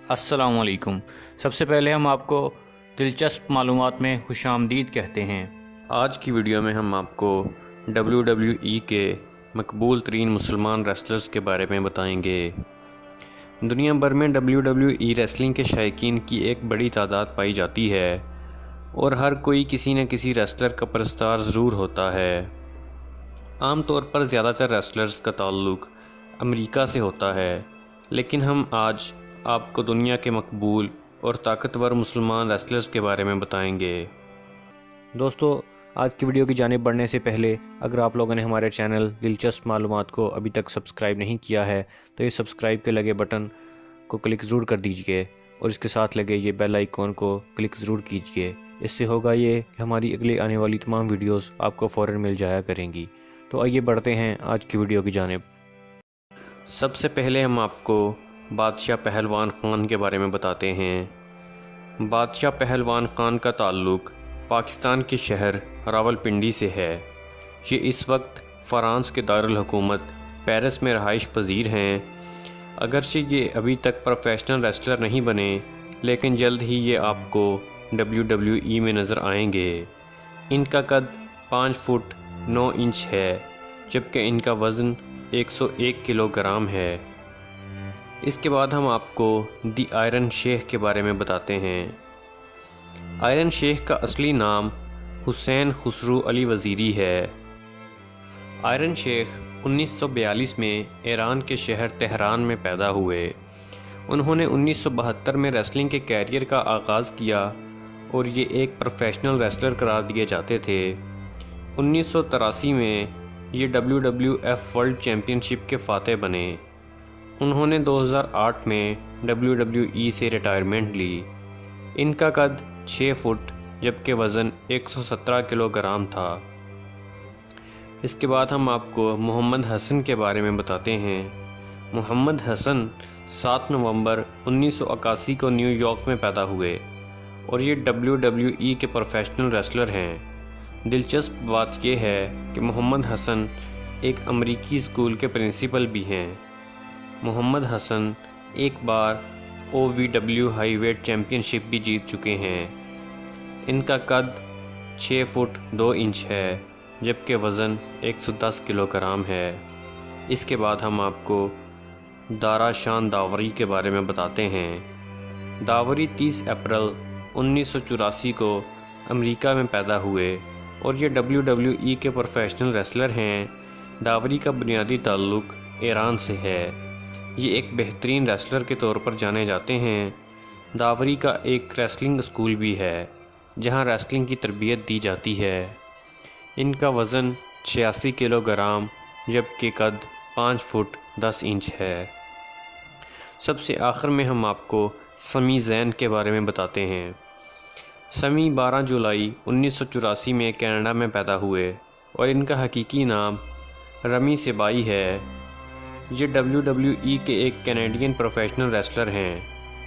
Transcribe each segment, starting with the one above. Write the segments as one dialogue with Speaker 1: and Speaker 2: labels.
Speaker 1: السلام علیکم۔ سب سے پہلے ہم آپ کو دلچسپ معلومات میں خوش آمدید کہتے ہیں۔
Speaker 2: آج کی ویڈیو میں ہم آپ کو WWE کے مقبول ترین مسلمان ریسلرز کے بارے میں بتائیں گے۔ دنیا بھر میں WWE ریسلنگ کے شائقین کی ایک بڑی تعداد پائی جاتی ہے اور ہر کوئی کسی نہ کسی ریسلر کا پرستار ضرور ہوتا ہے۔ عام طور پر زیادہ تر ریسلرز کا تعلق امریکہ سے ہوتا ہے، لیکن ہم آج آپ کو دنیا کے مقبول اور طاقتور مسلمان ریسلرز کے بارے میں بتائیں گے۔
Speaker 3: دوستو، آج کی ویڈیو کی جانب بڑھنے سے پہلے اگر آپ لوگوں نے ہمارے چینل دلچسپ معلومات کو ابھی تک سبسکرائب نہیں کیا ہے تو یہ سبسکرائب کے لگے بٹن کو کلک ضرور کر دیجئے اور اس کے ساتھ لگے یہ بیل آئیکن کو کلک ضرور کیجئے۔ اس سے ہوگا یہ کہ ہماری اگلی آنے والی تمام ویڈیوز آپ کو فوراً مل جایا کریں گی۔ تو آئیے بڑھتے ہیں آج کی ویڈیو کی جانب۔
Speaker 2: سب سے پہلے ہم آپ کو بادشاہ پہلوان خان کے بارے میں بتاتے ہیں۔ بادشاہ پہلوان خان کا تعلق پاکستان کے شہر راولپنڈی سے ہے۔ یہ اس وقت فرانس کے دارالحکومت پیرس میں رہائش پذیر ہیں۔ اگرچہ یہ ابھی تک پروفیشنل ریسلر نہیں بنے، لیکن جلد ہی یہ آپ کو WWE میں نظر آئیں گے۔ ان کا قد 5 فٹ 9 انچ ہے، جبکہ ان کا وزن 101 کلو گرام ہے۔ اس کے بعد ہم آپ کو دی آئرن شیخ کے بارے میں بتاتے ہیں۔ آئرن شیخ کا اصلی نام حسین خسرو علی وزیری ہے۔ آئرن شیخ 1942 میں ایران کے شہر تہران میں پیدا ہوئے۔ انہوں نے 1972 میں ریسلنگ کے کیریئر کا آغاز کیا اور یہ ایک پروفیشنل ریسلر قرار دیے جاتے تھے۔ 1983 میں یہ WWF ورلڈ چیمپئن شپ کے فاتح بنے۔ انہوں نے 2008 میں WWE سے ریٹائرمنٹ لی۔ ان کا قد 6 فٹ جبکہ وزن 117 کلو گرام تھا۔ اس کے بعد ہم آپ کو محمد حسن کے بارے میں بتاتے ہیں۔ محمد حسن 7 نومبر 1981 کو نیو یارک میں پیدا ہوئے اور یہ WWE کے پروفیشنل ریسلر ہیں۔ دلچسپ بات یہ ہے کہ محمد حسن ایک امریکی اسکول کے پرنسپل بھی ہیں۔ محمد حسن ایک بار OVW ہائی ویٹ چیمپئن شپ بھی جیت چکے ہیں۔ ان کا قد 6 فٹ 2 انچ ہے، جبکہ وزن 110 کلو گرام ہے۔ اس کے بعد ہم آپ کو دارا شان داوری کے بارے میں بتاتے ہیں۔ داوری 30 اپریل 1984 کو امریکہ میں پیدا ہوئے اور یہ WWE کے پروفیشنل ریسلر ہیں۔ داوری کا بنیادی تعلق ایران سے ہے۔ یہ ایک بہترین ریسلر کے طور پر جانے جاتے ہیں۔ داوری کا ایک ریسلنگ اسکول بھی ہے جہاں ریسلنگ کی تربیت دی جاتی ہے۔ ان کا وزن 86 کلو گرام جبکہ قد 5 فٹ 10 انچ ہے۔ سب سے آخر میں ہم آپ کو سمی زین کے بارے میں بتاتے ہیں۔ سمی 12 جولائی 1984 میں کینیڈا میں پیدا ہوئے اور ان کا حقیقی نام رمی سبائی ہے۔ یہ WWE کے ایک کینیڈین پروفیشنل ریسلر ہیں۔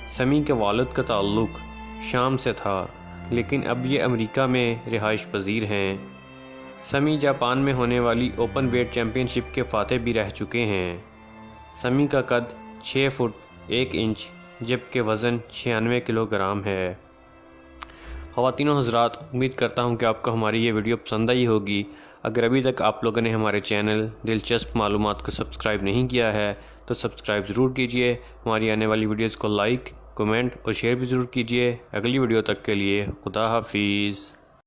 Speaker 2: سمی کے والد کا تعلق شام سے تھا، لیکن اب یہ امریکہ میں رہائش پذیر ہیں۔ سمی جاپان میں ہونے والی اوپن ویٹ چیمپئن شپ کے فاتح بھی رہ چکے ہیں۔ سمی کا قد 6 فٹ 1 انچ جبکہ وزن 96 کلو گرام ہے۔ خواتین و حضرات، امید کرتا ہوں کہ آپ کو ہماری یہ ویڈیو پسند آئی ہوگی۔ اگر ابھی تک آپ لوگوں نے ہمارے چینل دلچسپ معلومات کو سبسکرائب نہیں کیا ہے تو سبسکرائب ضرور کیجئے۔ ہماری آنے والی ویڈیوز کو لائک، کمنٹ اور شیئر بھی ضرور کیجئے۔ اگلی ویڈیو تک کے لیے خدا حافظ۔